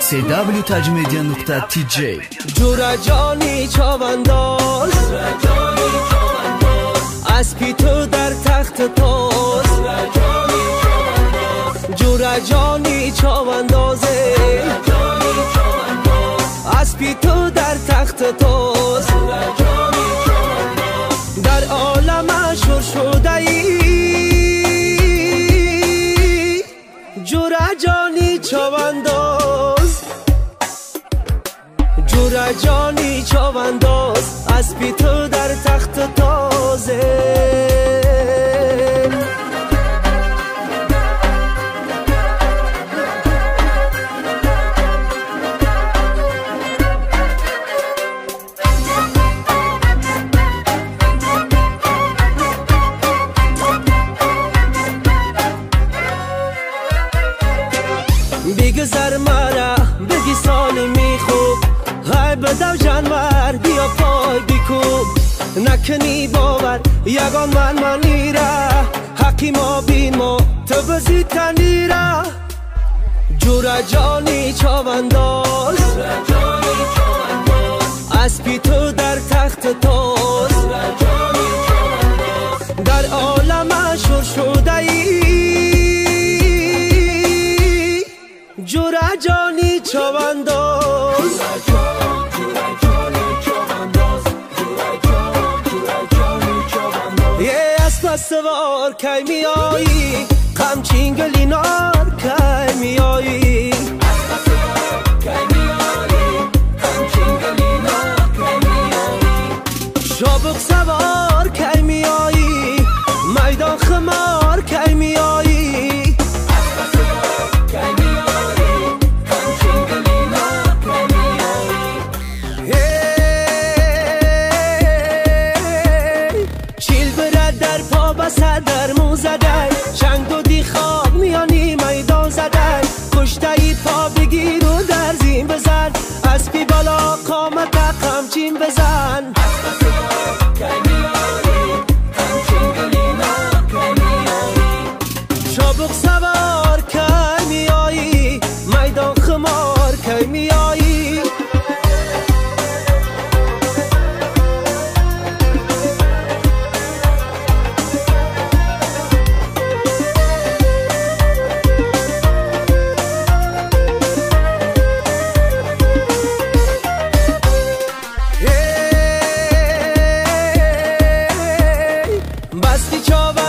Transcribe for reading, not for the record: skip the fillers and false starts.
www.tajmedia.tj جورا جانی چاونداز اسبی تو در تخت توست جورا جانی چاوندازه اسبی تو در تخت توست در عالم اشور شده ای جورا جانی چاونداز جورا جانی چاونداز اسبی تو در تخت تازه بگذر مرا بگی سالمی خوب های بدو جانور بیا پای بیکوب نکنی باور یگان منی را حقی ما بین ما تو بزی تنی را جورا جانی چاونداز اسبی تو در تخت توست در عالم اشور شده ای جورا جانی چاونداز یه اسب سوار کی میایی قمچین گلینار کی میایی شابق سوار کی میایی میدان خمار کی میایی در مو زده چنگ و دی خواب میانی میدان زده کشته ای پا بگیر و در زین بزن اسبی بالا قامت قمچین بزن شابق سوار کی میایی میدان خمار کی میایی بستی چاونداز